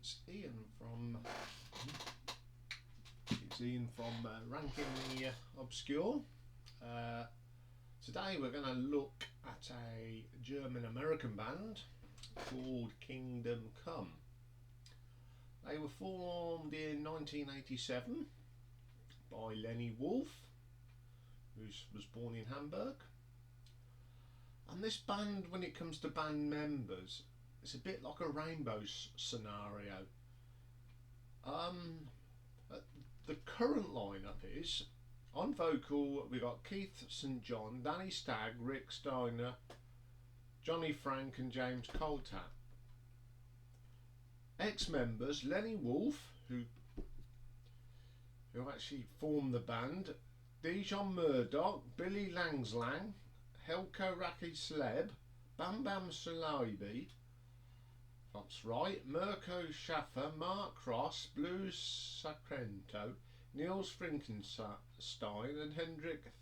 it's Ian from Ranking the Obscure. Today we're going to look at a German-American band called Kingdom Come. They were formed in 1987 by Lenny Wolf, who was born in Hamburg. And this band, when it comes to band members, it's a bit like a rainbow scenario. The current lineup is, on vocal we've got Keith St John, Danny Stagg, Rick Steiner, Johnny Frank and James Coltat. Ex-members Lenny Wolf, who actually formed the band, Dijon Murdoch, Billy Langslang, Helko Raki Sleb, Bam Bam Salaibi, that's right, Mirko Schaffer, Mark Cross, Blues Sacramento, Niels Frankenstein and Hendrik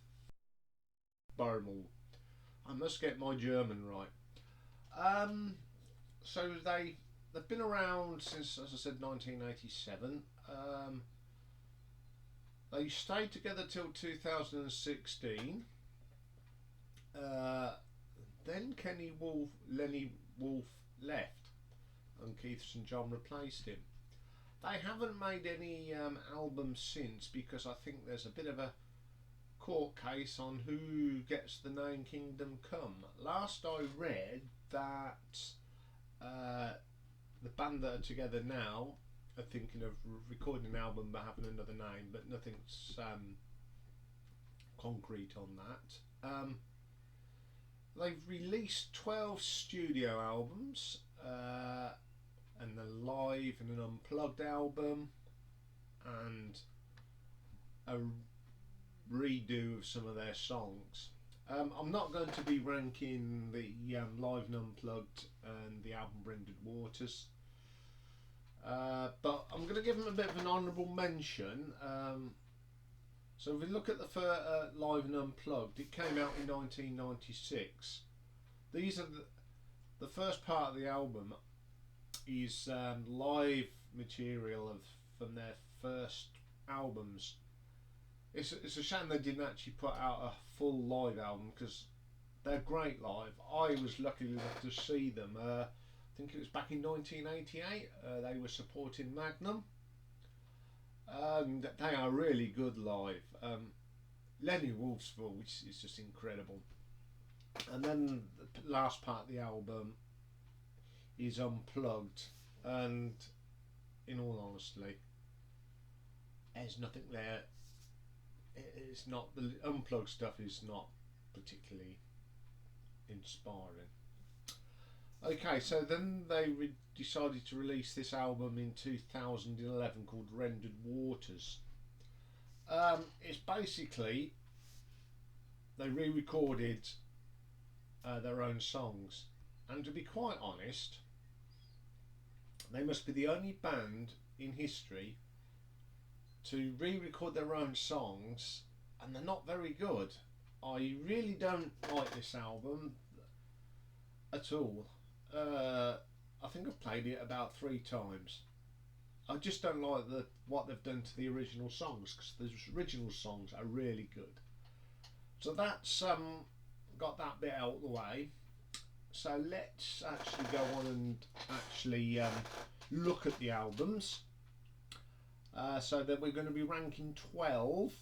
Barmel. I must get my German right. So they've been around since, as I said, 1987. They stayed together till 2016. Then Lenny Wolf left and Keith St John replaced him. They haven't made any albums since, because I think there's a bit of a court case on who gets the name Kingdom Come. Last I read that the band that are together now are thinking of recording an album but having another name, but nothing's concrete on that. They've released 12 studio albums, and a live and an unplugged album, and a redo of some of their songs. I'm not going to be ranking the live and unplugged and the album Rendered Waters, but I'm going to give them a bit of an honourable mention. So if we look at the live and unplugged, it came out in 1996. These are the first part of the album is live material from their first albums. It's a shame they didn't actually put out a full live album, because they're great live. I was lucky enough to see them. I think it was back in 1988. They were supporting Magnum. They are really good live. Lenny Wolf's voice is just incredible. And then the last part of the album is unplugged, and in all honesty, there's nothing there. It's not, the unplugged stuff is not particularly inspiring. Okay, so then they decided to release this album in 2011 called Rendered Waters. It's basically, they re-recorded their own songs, and to be quite honest, they must be the only band in history to re-record their own songs, and they're not very good. I really don't like this album at all. I think I've played it about 3 times. I just don't like what they've done to the original songs, because the original songs are really good. So that's got that bit out of the way. So let's actually go on and actually look at the albums. So that we're going to be ranking 12.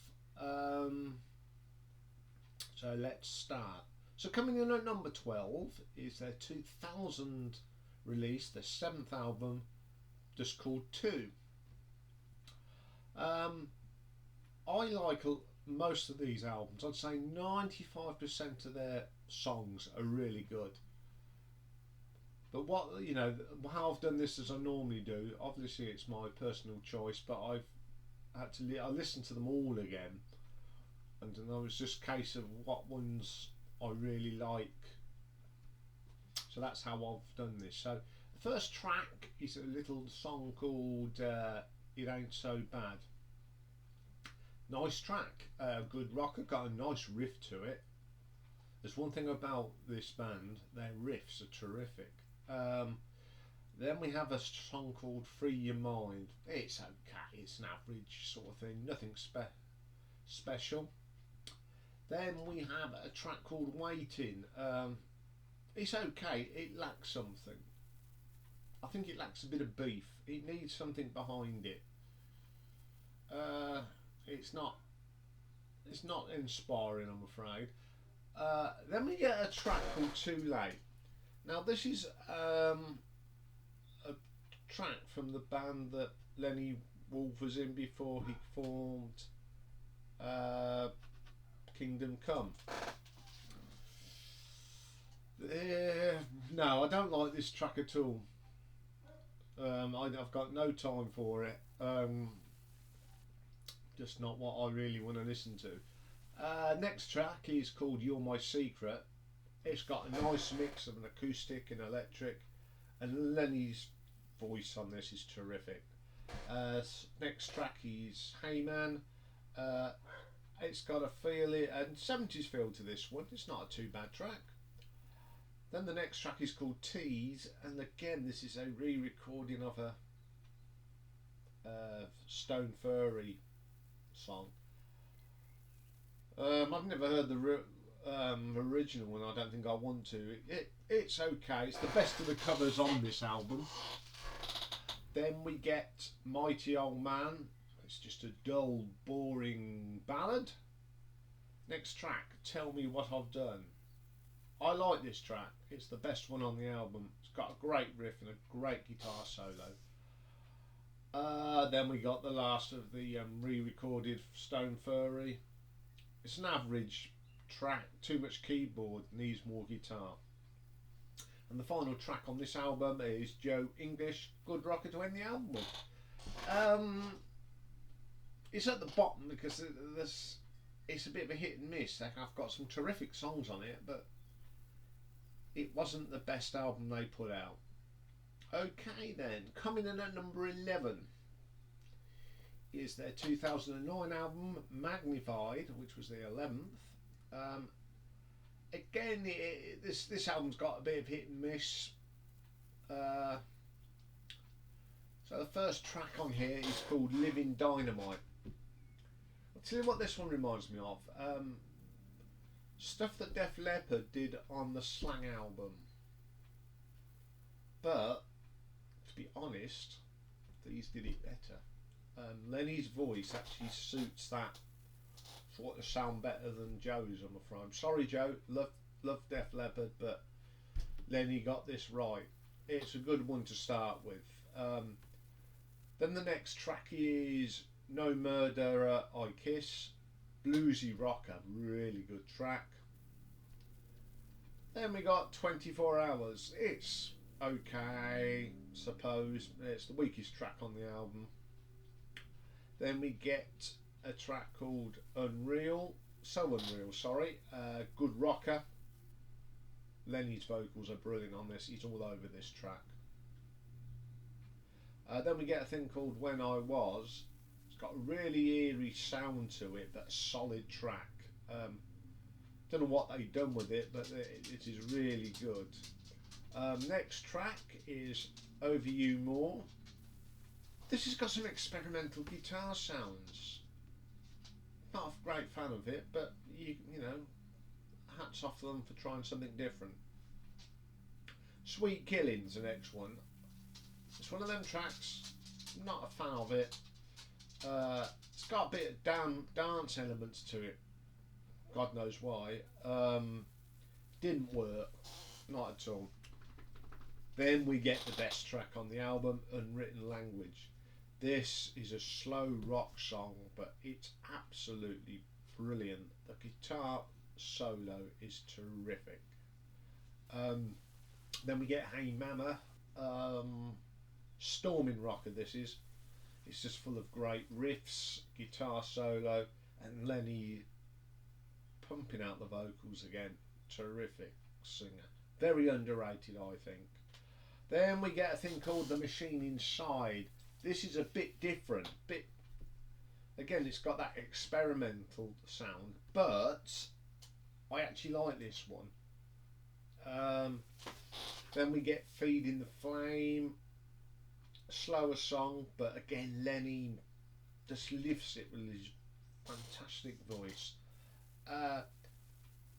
So let's start. So coming in at number 12 is their 2000 release, their 7th album, just called 2. I like most of these albums. I'd say 95% of their songs are really good. But how I've done this as I normally do, obviously it's my personal choice, but I listened to them all again, and it was just a case of what ones I really like. So that's how I've done this. So the first track is a little song called It Ain't So Bad. Nice track, good rocker, got a nice riff to it. There's one thing about this band, their riffs are terrific. Then we have a song called Free Your Mind. It's okay, it's an average sort of thing, nothing special. Then we have a track called Waiting. It's okay, it lacks something. I think it lacks a bit of beef. It needs something behind it. It's not inspiring, I'm afraid. Then we get a track called Too Late. Now this is a track from the band that Lenny Wolf was in before he formed Kingdom Come. No, I don't like this track at all. I've got no time for it. Just not what I really want to listen to. Next track is called You're My Secret. It's got a nice mix of an acoustic and electric, and Lenny's voice on this is terrific. Next track is Hey Man. It's got a and 70s feel to this one. It's not a too bad track. Then the next track is called Tease, and again this is a re-recording of a Stone Furry song. I've never heard the original one. I don't think I want to. It's okay. It's the best of the covers on this album. Then we get Mighty Old Man. It's just a dull, boring ballad. Next track, Tell Me What I've Done. I like this track. It's the best one on the album. It's got a great riff and a great guitar solo. Then we got the last of the re-recorded Stone Furry. It's an average track, too much keyboard, needs more guitar. And the final track on this album is Joe English, Good Rocker to end the album with. It's at the bottom because it's a bit of a hit and miss. I've got some terrific songs on it, but it wasn't the best album they put out. Okay then, coming in at number 11 is their 2009 album Magnified, which was the 11th. Again, this album's got a bit of hit and miss. So the first track on here is called Living Dynamite. I'll tell you what this one reminds me of. Stuff that Def Leppard did on the Slang album. But, to be honest, these did it better. Lenny's voice actually suits that sort of sound better than Joe's, I'm afraid. I'm sorry, Joe. Love Def Leppard, but Lenny got this right. It's a good one to start with. Then the next track is No Murderer I Kiss. Bluesy rocker, really good track. Then we got 24 Hours. It's okay, suppose. It's the weakest track on the album. Then we get a track called Unreal, sorry. Good rocker. Lenny's vocals are brilliant on this. He's all over this track. Then we get a thing called When I Was. It's got a really eerie sound to it, but a solid track. Don't know what they've done with it, but it is really good. Next track is Over You More. This has got some experimental guitar sounds. Not a great fan of it, but you know, hats off to them for trying something different. Sweet Killing's the next one. It's one of them tracks, not a fan of it. It's got a bit of dance elements to it. God knows why. Didn't work, not at all. Then we get the best track on the album, Unwritten Language. This is a slow rock song, but it's absolutely brilliant. The guitar solo is terrific. Then we get Hey Mama, storming rocker this is. It's just full of great riffs, guitar solo, and Lenny pumping out the vocals again. Terrific singer. Very underrated, I think. Then we get a thing called The Machine Inside. This is a bit different. Again, it's got that experimental sound, but I actually like this one. Then we get Feeding the Flame. slower song, but again, Lenny just lifts it with his fantastic voice. Uh,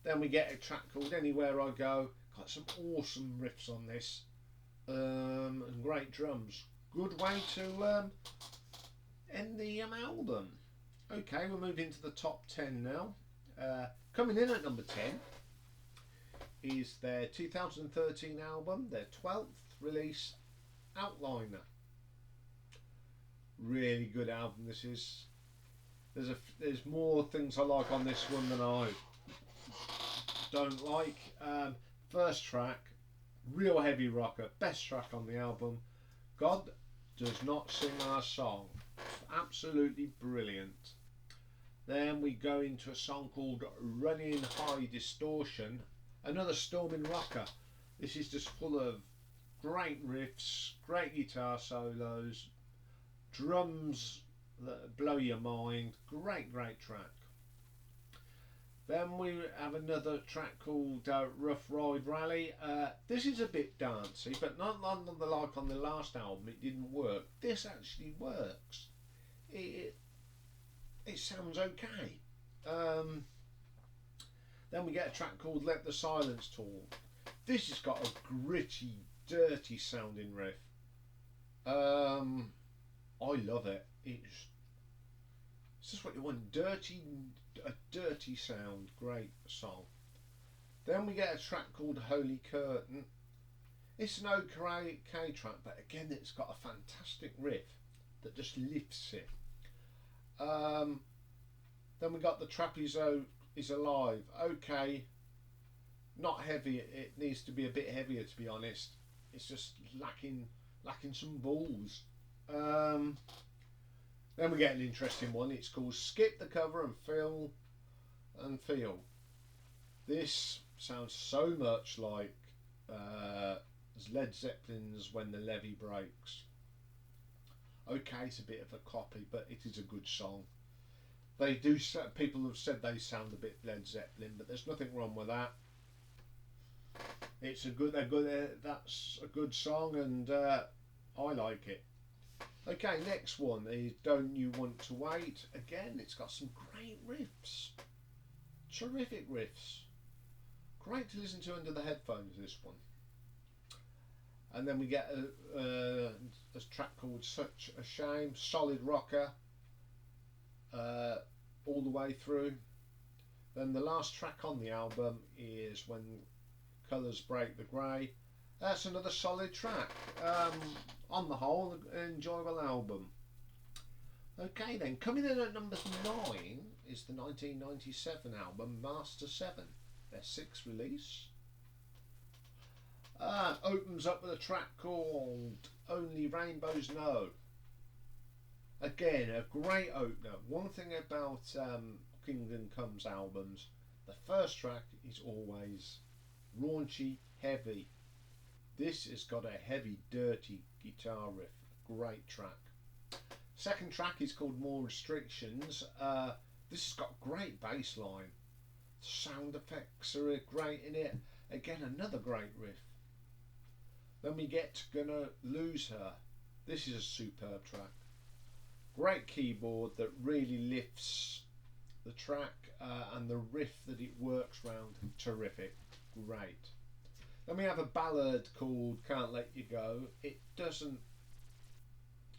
then we get a track called Anywhere I Go. Got some awesome riffs on this, and great drums. Good way to end the album. Okay, we'll move into the top 10 now. Coming in at number 10 is their 2013 album, their 12th release, Outlier. Really good album this is. There's more things I like on this one than I don't like. First track, real heavy rocker, best track on the album. God Does Not Sing Our Song, absolutely brilliant. Then we go into a song called Running High Distortion, another storming rocker. This is just full of great riffs, great guitar solos, drums that blow your mind. Great track. Then we have another track called Rough Ride Rally. This is a bit dancey, but not like on the last album. It didn't work. This actually works. It sounds okay. Then we get a track called Let the Silence Talk. This has got a gritty, dirty sounding riff. I love it. It's just what you want. A dirty sound. Great song. Then we get a track called Holy Curtain. It's an okay track, but again it's got a fantastic riff that just lifts it. Then we got The Trap is Alive. Okay, not heavy. It needs to be a bit heavier, to be honest. It's just lacking some balls. Then we get an interesting one. It's called Skip the Cover and Feel. This sounds so much like Led Zeppelin's When the Levee Breaks. Okay, it's a bit of a copy, but it is a good song. People have said they sound a bit Led Zeppelin, but there's nothing wrong with that. That's a good song, and I like it. Okay, next one is Don't You Want to Wait. Again, it's got some great riffs. Terrific riffs. Great to listen to under the headphones, this one. And then we get a track called Such a Shame. Solid rocker. All the way through. Then the last track on the album is When Colours Break the Grey. That's another solid track. On the whole, an enjoyable album. Okay then, coming in at number 9 is the 1997 album Master 7, their 6th release. Opens up with a track called Only Rainbows Know. Again, a great opener. One thing about Kingdom Comes albums, the first track is always raunchy, heavy. This has got a heavy, dirty guitar riff. Great track. Second track is called More Restrictions. This has got great bass line. Sound effects are great in it. Again, another great riff. Then we get Gonna Lose Her. This is a superb track. Great keyboard that really lifts the track, and the riff that it works round. Terrific. Great. Then we have a ballad called Can't Let You Go. It doesn't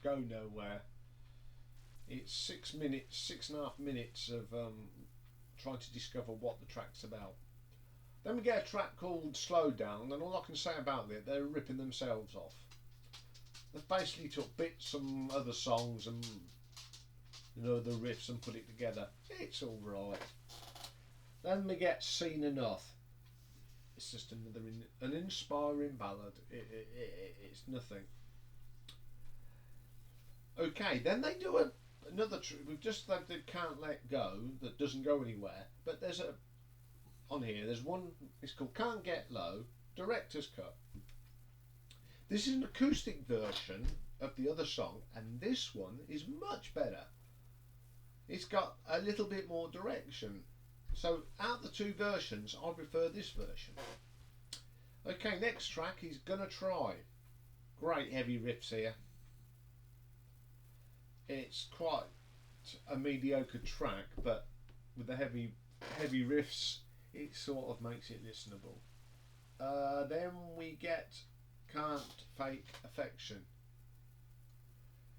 go nowhere. It's 6.5 minutes of trying to discover what the track's about. Then we get a track called Slow Down, and all I can say about it, they're ripping themselves off. They've basically took bits from other songs and the riffs and put it together. It's all right. Then we get Seen Enough. It's just an inspiring ballad. It's nothing. Okay, then they do another. We've just like the Can't Let Go that doesn't go anywhere. But there's there's one. It's called Can't Get Low Director's Cut. This is an acoustic version of the other song, and this one is much better. It's got a little bit more direction. So out of the two versions, I prefer this version. Okay, next track is Gonna Try. Great heavy riffs here. It's quite a mediocre track, but with the heavy riffs, it sort of makes it listenable. Then we get Can't Fake Affection.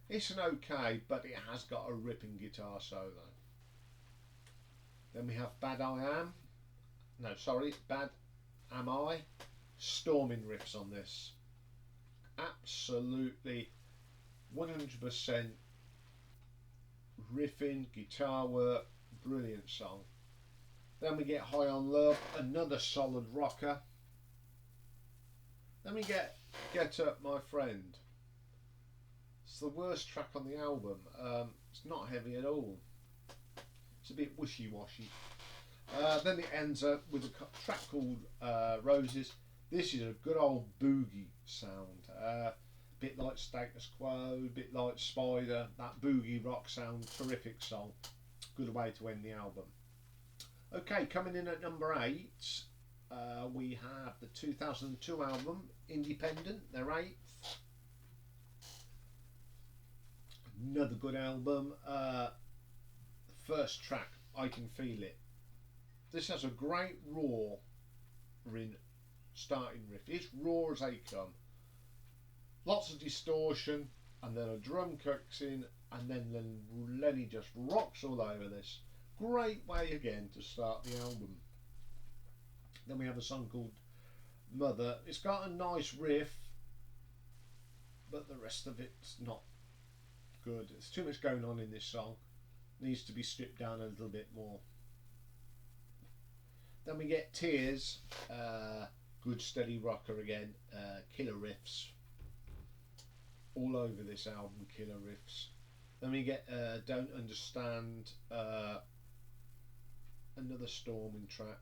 It's an okay, but it has got a ripping guitar solo. Then we have Bad Am I. Storming riffs on this. Absolutely 100% riffing, guitar work, brilliant song. Then we get High on Love, another solid rocker. Then we get Up My Friend. It's the worst track on the album. It's not heavy at all. It's a bit wishy-washy. Then it ends up with a track called Roses. This is a good old boogie sound. Bit like Status Quo, bit like Spider. That boogie rock sound, terrific song. Good way to end the album. Okay, coming in at number 8, we have the 2002 album, Independent, their 8th. Another good album. The first track, I Can Feel It. This has a great raw starting riff. It's raw as they come. Lots of distortion, and then a drum kicks in, and then Lenny just rocks all over this. Great way again to start the album. Then we have a song called Mother. It's got a nice riff, but the rest of it's not good. There's too much going on in this song. Needs to be stripped down a little bit more. Then we get Tears, good steady rocker again, killer riffs. All over this album, killer riffs. Then we get Don't Understand, another storming track.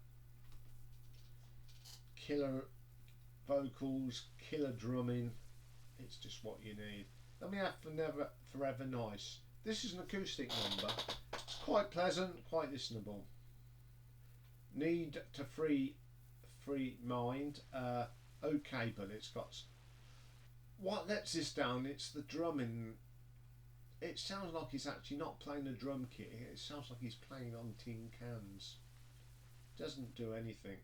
Killer vocals, killer drumming. It's just what you need. Then we have Forever Nice. This is an acoustic number. It's quite pleasant, quite listenable. Need to Free Mind. Okay, but it's got... What lets this down, it's the drumming. It sounds like he's actually not playing a drum kit. It sounds like he's playing on tin cans. Doesn't do anything.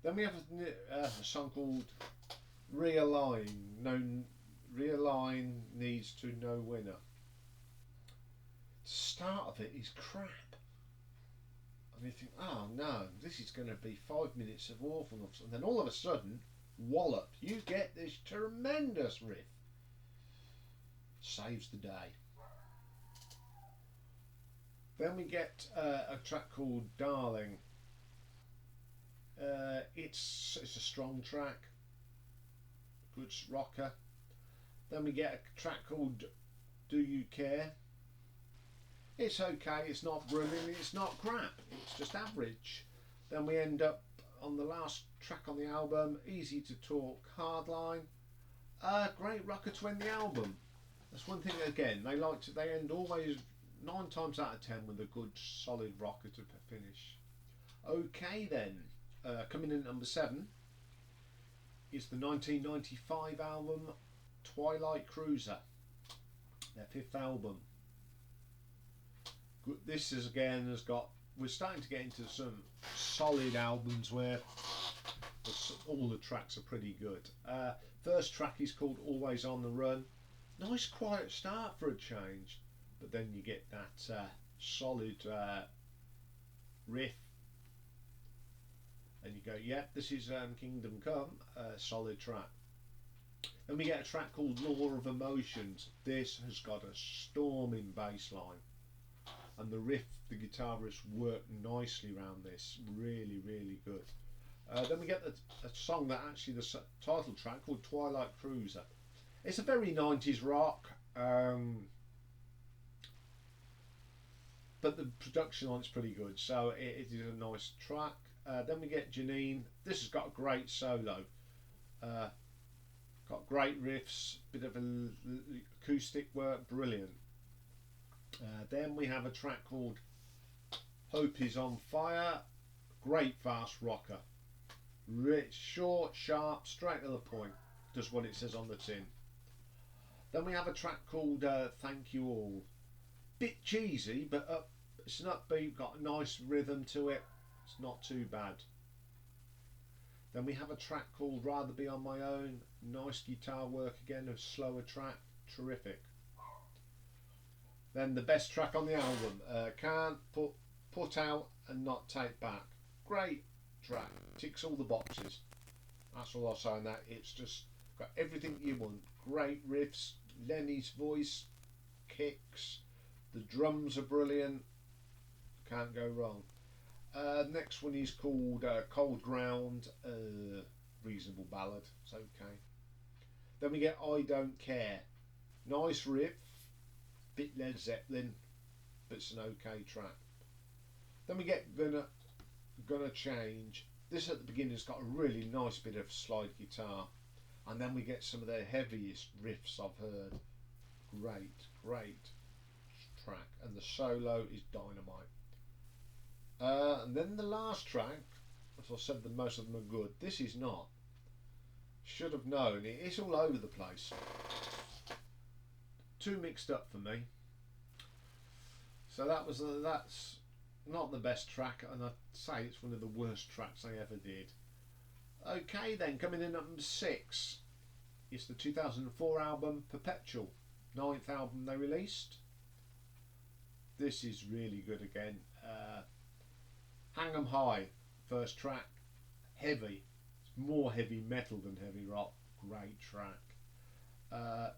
Then we have a song called Realign. Realign Needs to No Winner. The start of it is crap. And you think, oh no, this is going to be 5 minutes of awfulness. And then all of a sudden, wallop, you get this tremendous riff. Saves the day. Then we get a track called Darling. It's a strong track, good rocker. Then we get a track called Do You Care. It's okay, it's not brilliant, it's not crap, it's just average. Then we end up on the last track on the album, Easy to Talk, Hardline. Great rocker to end the album. That's one thing again, they end always 9 times out of 10 with a good solid rocker to finish. Okay then, coming in at number 7 is the 1995 album Twilight Cruiser, their 5th album. This is again we're starting to get into some solid albums where all the tracks are pretty good. First track is called Always on the Run. Nice quiet start for a change, but then you get that solid riff, and you go, yep, this is Kingdom Come, solid track. Then we get a track called Law of Emotions. This has got a storming bass line, and the riff, the guitarists work nicely around this. Really, really good. Then we get a song that actually the title track called Twilight Cruiser. It's a very 90s rock, but the production on it's pretty good, so it is a nice track. Then we get Janine. This has got a great solo, got great riffs, bit of acoustic work, brilliant. Then we have a track called Hope Is on Fire. Great fast rocker, rich, short, sharp, straight to the point, does what it says on the tin. Then we have a track called Thank You All. Bit cheesy, but it's an upbeat, got a nice rhythm to it. It's not too bad. Then we have a track called Rather Be On My Own. Nice guitar work again, a slower track. Terrific. Then the best track on the album, Can't Put Out and Not Take Back. Great track, ticks all the boxes. That's all I'll say on that. It's just got everything you want. Great riffs, Lenny's voice, kicks, the drums are brilliant. Can't go wrong. Next one is called Cold Ground. Reasonable ballad. It's okay. Then we get I Don't Care. Nice riff. Bit Led Zeppelin, but it's an okay track. Then we get Gonna Change. This at the beginning has got a really nice bit of slide guitar, and then we get some of their heaviest riffs I've heard. Great track, and the solo is dynamite. And then the last track, as I said, most of them are good. This is not. Should have known. It's all over the place. Too mixed up for me. So that's not the best track, and I'd say it's one of the worst tracks they ever did. Okay then, coming in at number 6 is the 2004 album Perpetual, 9th album they released. This is really good again. Hang 'em High, first track, heavy. It's more heavy metal than heavy rock. Great track.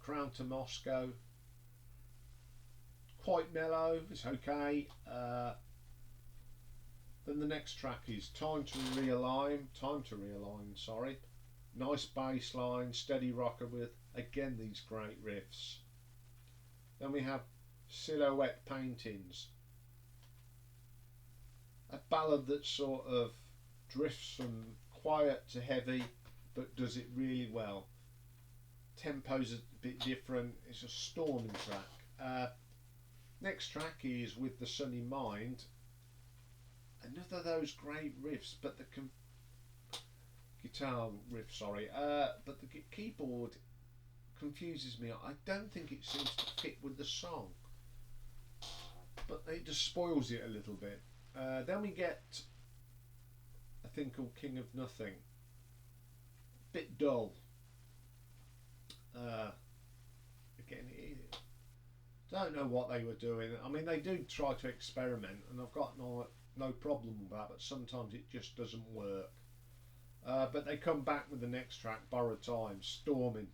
Crown to Moscow, quite mellow, it's okay. Then the next track is Time to Realign, sorry. Nice bass line, steady rocker with, again, these great riffs. Then we have Silhouette Paintings, a ballad that sort of drifts from quiet to heavy, but does it really well. Tempo's a bit different, it's a storming track. Next track is With the Sun in Mind. Another of those great riffs, but the guitar riff, sorry, but the keyboard confuses me. I don't think it seems to fit with the song, but it just spoils it a little bit. Then we get a thing called King of Nothing. Bit dull. Again, don't know what they were doing. I mean, they do try to experiment, and I've got no problem with that, but sometimes it just doesn't work. But they come back with the next track, Borrowed Time, storming,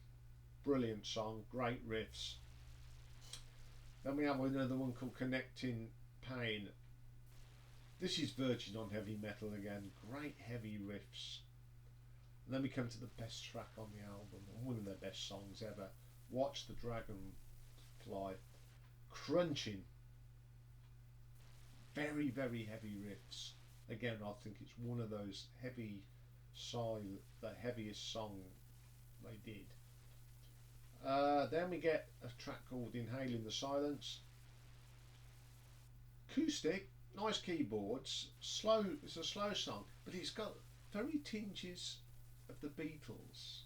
brilliant song, great riffs. Then we have another one called Connecting Pain. This is verging on heavy metal again, great heavy riffs. And then we come to the best track on the album, and one of their best songs ever, Watch the Dragon Fly. Crunching, very heavy riffs. Again, I think it's one of those the heaviest song they did. Then we get a track called Inhaling the Silence. Acoustic, nice keyboards, slow. It's a slow song, but it's got very tinges of the Beatles.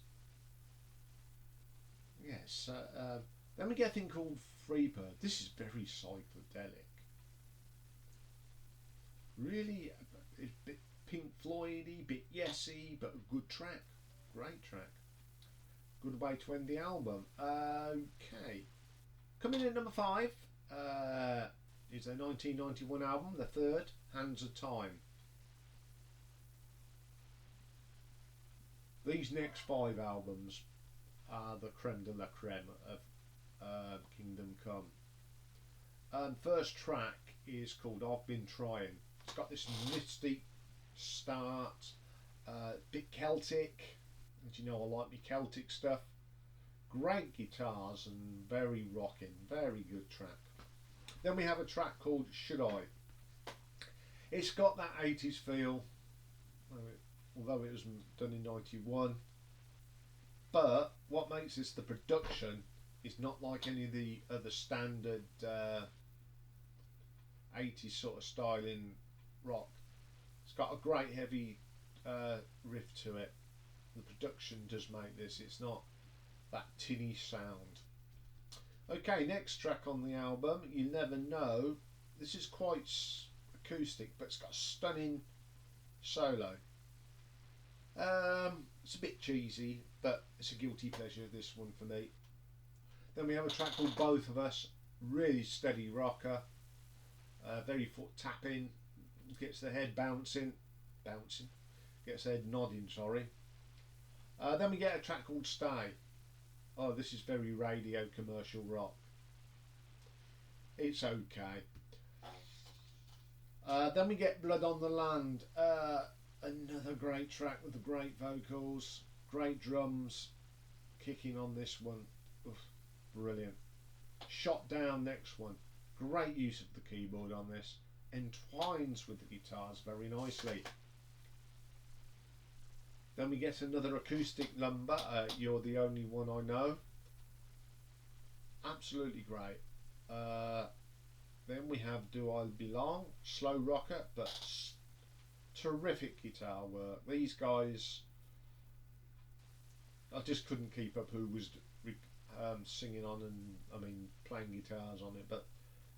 Yes. Then we get a thing called Freebird. This is very psychedelic. Really, a bit Pink Floyd-y, bit Yesy, but a good track. Great track. Good way to end the album. Okay. Coming in at number 5 is their 1991 album, the third, Hands of Time. These next 5 albums are the creme de la creme of Kingdom Come. First track is called I've Been Trying. It's got this mystic start, bit Celtic, and you know I like my Celtic stuff. Great guitars and very rocking, very good track. Then we have a track called Should I. It's got that 80s feel, although it was done in 91. But what makes this the production is not like any of the other standard 80s sort of style in rock. It's got a great heavy riff to it. The production does make this. It's not that tinny sound. Okay, next track on the album, You Never Know. This is quite acoustic, but it's got a stunning solo. It's a bit cheesy, but it's a guilty pleasure, this one for me. Then we have a track called Both of Us, really steady rocker, very foot tapping, gets the head bouncing, gets the head nodding, sorry. Then we get a track called Stay. Oh, this is very radio commercial rock. It's okay. Then we get Blood on the Land. Another great track with the great vocals, great drums, kicking on this one. Oof, brilliant. Shot Down, next one. Great use of the keyboard on this. Entwines with the guitars very nicely. Then we get another acoustic number, You're the Only One I Know. Absolutely great. Then we have Do I Belong, slow rocker, but terrific guitar work. These guys, I just couldn't keep up who was singing on and playing guitars on it, but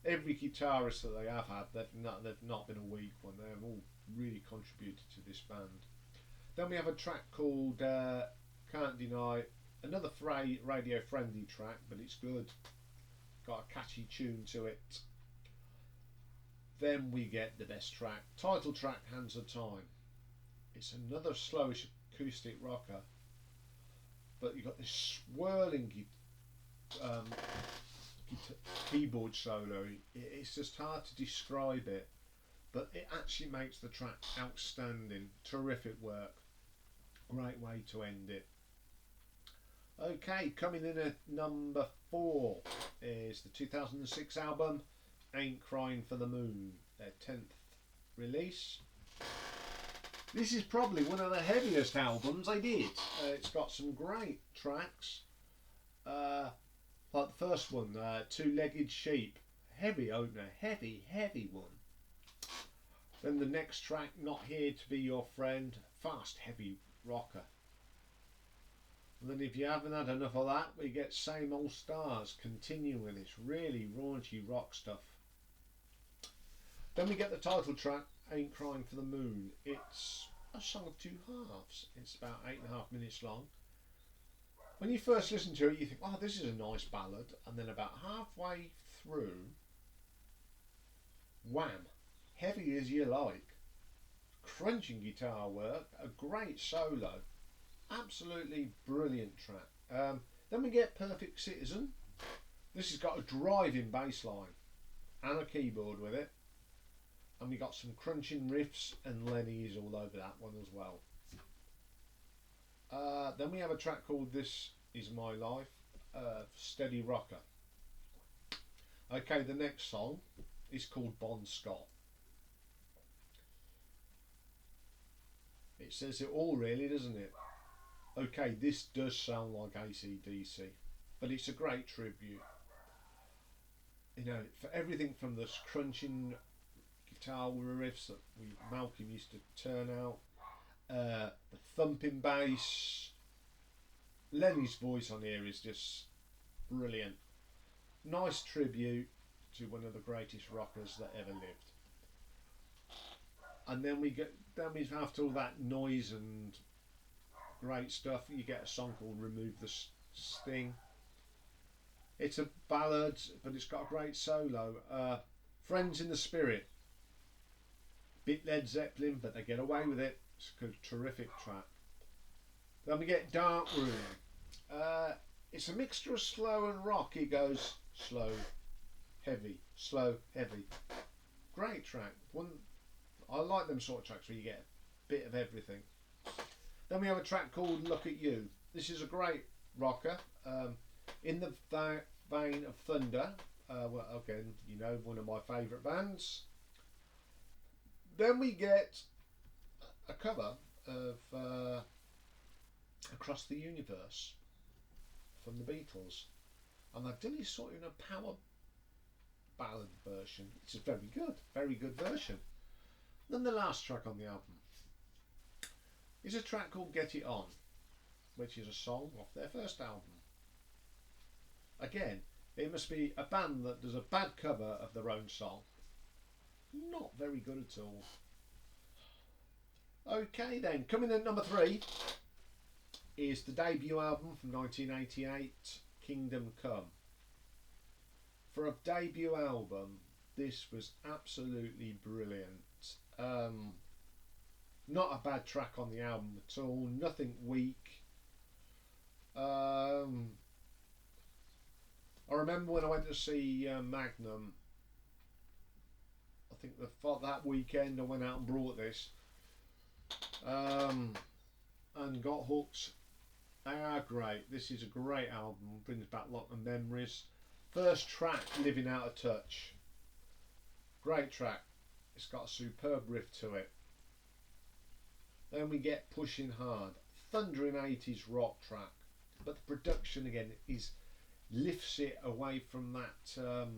every guitarist that they have had, they've not been a weak one. They've all really contributed to this band. Then we have a track called Can't Deny, another radio friendly track, but it's good. Got a catchy tune to it. Then we get the best track, title track, Hands of Time. It's another slowish acoustic rocker, but you've got this swirling keyboard solo. It's just hard to describe it, but it actually makes the track outstanding. Terrific work. Great way to end it. Okay, coming in at number 4 is the 2006 album Ain't Crying for the Moon, their 10th release. This is probably one of the heaviest albums they did. It's got some great tracks, like the first one, Two-Legged Sheep, heavy opener, heavy one. Then the next track, Not Here to Be Your Friend, fast, heavy rocker. And then if you haven't had enough of that, we get Same Old Stars, continuing with this really raunchy rock stuff. Then we get the title track, Ain't Crying for the Moon. It's a song of two halves. It's about 8.5 minutes long. When you first listen to it, you think, oh, this is a nice ballad. And then about halfway through, wham, heavy as you like. Crunching guitar work, a great solo. Absolutely brilliant track. Then we get Perfect Citizen. This has got a driving bass line and a keyboard with it. And we got some crunching riffs, and Lenny's all over that one as well. Then we have a track called This Is My Life, steady rocker. Okay, the next song is called Bon Scott. It says it all really, doesn't it? Okay, this does sound like AC/DC, but it's a great tribute. You know, for everything from the crunching guitar riffs that Malcolm used to turn out, the thumping bass. Lenny's voice on here is just brilliant. Nice tribute to one of the greatest rockers that ever lived. And then after all that noise and great stuff, you get a song called Remove the Sting. It's a ballad, but it's got a great solo. Friends in the Spirit. Bit Led Zeppelin, but they get away with it. It's a terrific track. Then we get Dark Room. It's a mixture of slow and rock. It goes slow, heavy, slow, heavy. Great track. I like them sort of tracks where you get a bit of everything. Then we have a track called Look at You. This is a great rocker. In the vein of Thunder. Well, again, you know, one of my favourite bands. Then we get a cover of Across the Universe from the Beatles. And they've done it sort of in a power ballad version. It's a very good version. Then the last track on the album is a track called Get It On, which is a song off their first album. Again, It must be a band that does a bad cover of their own song. Not very good at all. Okay then, coming in at number 3 is the debut album from 1988, Kingdom Come. For a debut album, this was absolutely brilliant. Not a bad track on the album at all, nothing weak. I remember when I went to see Magnum, I think that weekend I went out and brought this and got hooked. They are great. This is a great album, brings back a lot of memories. First track, Living Out of Touch. Great track. It's got a superb riff to it. Then we get Pushing Hard, thundering 80s rock track, but the production again lifts it away from that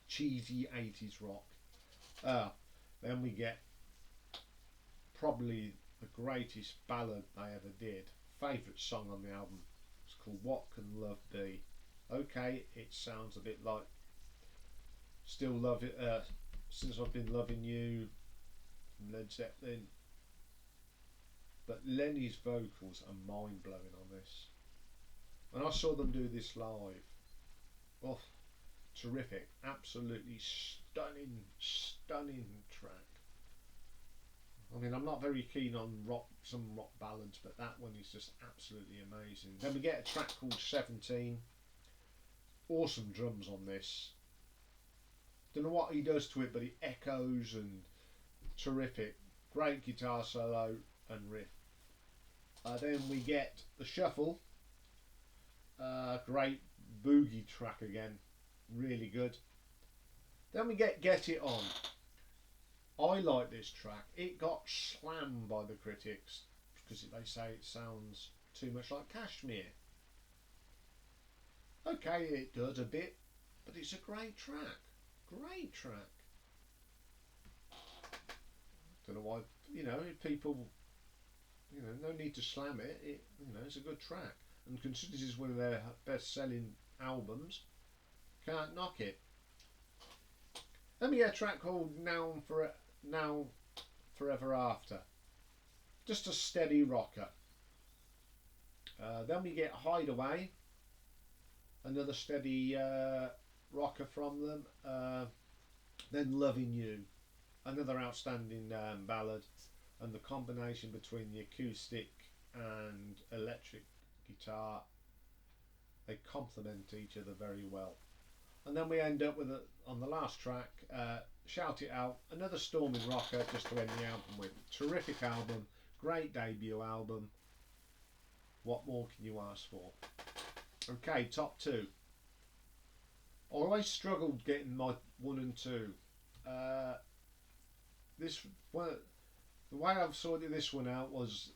cheesy 80s rock. Then we get probably the greatest ballad they ever did. Favourite song on the album. It's called What Can Love Be? Okay, it sounds a bit like Still Love It, Since I've Been Loving You from Led Zeppelin. But Lenny's vocals are mind blowing on this. When I saw them do this live, oh, terrific, absolutely stunning track. I mean, I'm not very keen on some rock ballads, but that one is just absolutely amazing. Then we get a track called 17. Awesome drums on this. Don't know what he does to it, but it echoes and terrific. Great guitar solo and riff. Then we get the Shuffle. Great boogie track again. Really good. Then we get It On. I like this track. It got slammed by the critics because they say it sounds too much like Kashmir. Okay, it does a bit, but it's a great track. Great track. Don't know why, people, no need to slam it. It's a good track. And considering this is one of their best-selling albums, can't knock it. Let me get a track called Now Forever After. Just a steady rocker. Then we get Hideaway, another steady rocker from them. Then Loving You, another outstanding ballad, and the combination between the acoustic and electric guitar, they complement each other very well. And then we end up with on the last track, Shout It Out, another storming rocker just to end the album with. Terrific album, great debut album. What more can you ask for? Okay, top 2. I always struggled getting my 1 and 2. The way I've sorted this one out was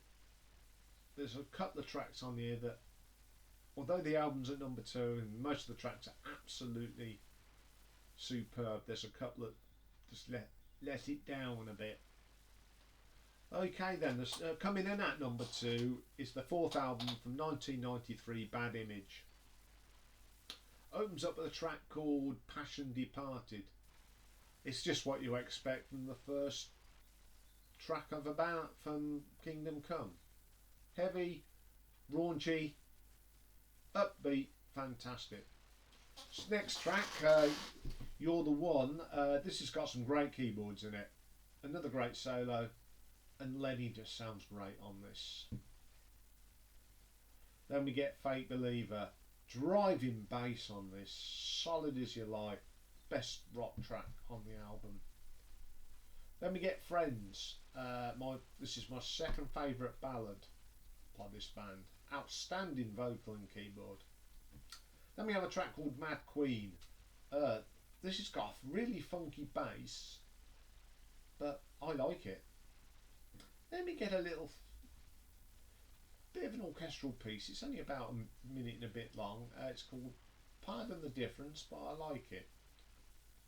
there's a couple of tracks on here that, although the album's at number 2 and most of the tracks are absolutely superb, there's a couple that just let it down a bit. Okay then, coming in at number 2 is the 4th album from 1993, Bad Image. Opens up with a track called Passion Departed. It's just what you expect from the first track from Kingdom Come. Heavy, raunchy, upbeat, fantastic. Next track, You're the One. This has got some great keyboards in it. Another great solo, and Lenny just sounds great on this. Then we get Fake Believer. Driving bass on this, solid as you like. Best rock track on the album. Then we get Friends. This is my second favourite ballad by this band. Outstanding vocal and keyboard. Then we have a track called Mad Queen. This has got a really funky bass, but I like it. Then we get a little bit of an orchestral piece. It's only about a minute and a bit long. It's called Pardon the Difference, but I like it.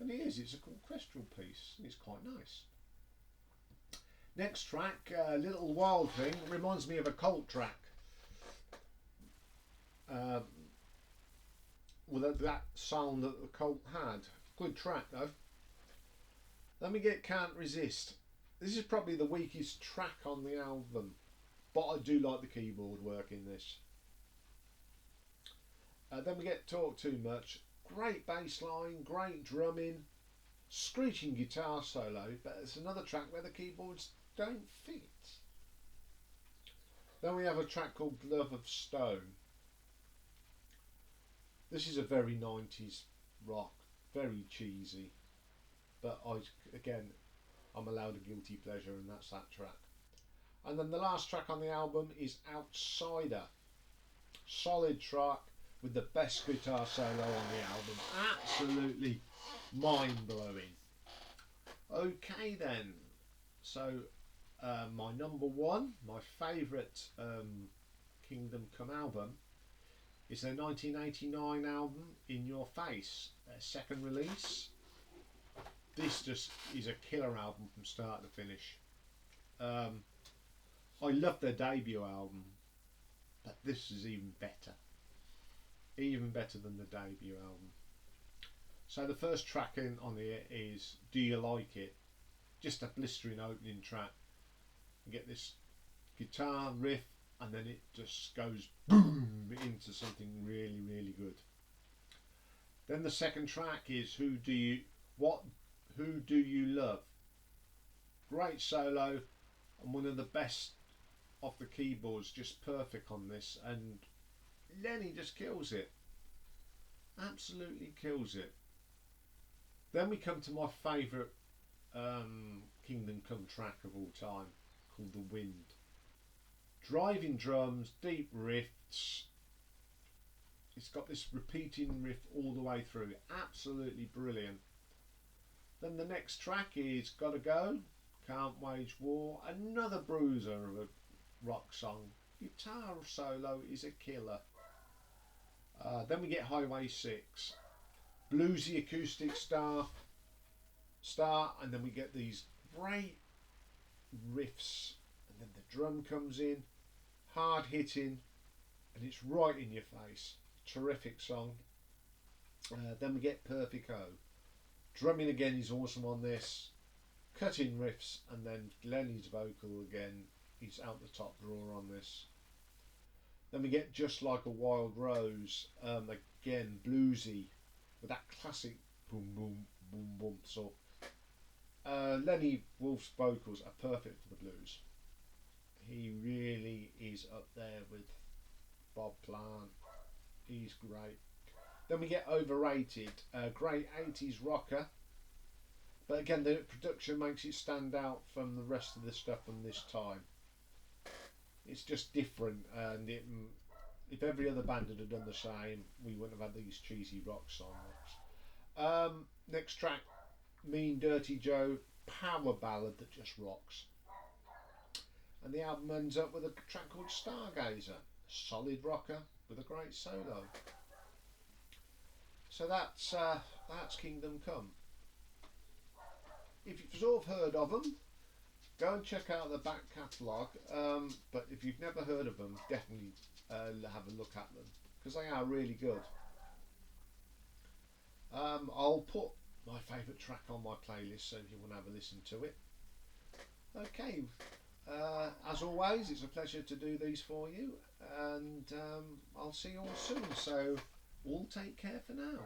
And it's an orchestral piece, and it's quite nice. Next track, Little Wild Thing, reminds me of a Cult track. with that sound that the Colt had. Good track though. Then we get Can't Resist. This is probably the weakest track on the album, but I do like the keyboard work in this. Then we get Talk Too Much. Great bass line, great drumming, screeching guitar solo, but it's another track where the keyboards don't fit. Then we have a track called Glove of Stone. This is a very 90s rock, very cheesy, but I'm allowed a guilty pleasure, and that's that track. And then the last track on the album is Outsider. Solid track with the best guitar solo on the album. Absolutely mind-blowing. Okay then, so my number one, my favourite Kingdom Come album is their 1989 album, In Your Face, their second release. This just is a killer album from start to finish. I love their debut album, but this is even better than the debut album. So the first track on here is Do You Like It? Just a blistering opening track. You get this guitar riff, and then it just goes boom into something really, really good. Then the second track is Who Do You Love? Great solo, and one of the best of the keyboards, just perfect on this, and Lenny just kills it. Absolutely kills it. Then we come to my favourite Kingdom Come track of all time, called The Wind. Driving drums, deep riffs. It's got this repeating riff all the way through. Absolutely brilliant. Then the next track is Gotta Go, Can't Wage War. Another bruiser of a rock song. Guitar solo is a killer. Then we get Highway 6. Bluesy acoustic start, and then we get these great riffs, and then the drum comes in, hard hitting, and it's right in your face. Terrific song. Then we get Perpetual. Drumming again is awesome on this. Cutting riffs, and then Lenny's vocal again. He's out the top drawer on this. Then we get Just Like a Wild Rose. Again, bluesy, with that classic boom boom boom boom. So Lenny Wolf's vocals are perfect for the blues. He really is up there with Bob Plant. He's great. Then we get Overrated, a great 80s rocker, but again the production makes it stand out from the rest of the stuff from this time. It's just different, and if every other band had done the same, we wouldn't have had these cheesy rock songs. Next track, Mean Dirty Joe, power ballad that just rocks. And the album ends up with a track called Stargazer, solid rocker with a great solo. So that's Kingdom Come. If you've sort of heard of them, go and check out the back catalogue. But if you've never heard of them, definitely have a look at them, because they are really good. I'll put my favourite track on my playlist so if you want to have a listen to it. Okay, as always, it's a pleasure to do these for you, and I'll see you all soon, so all take care for now.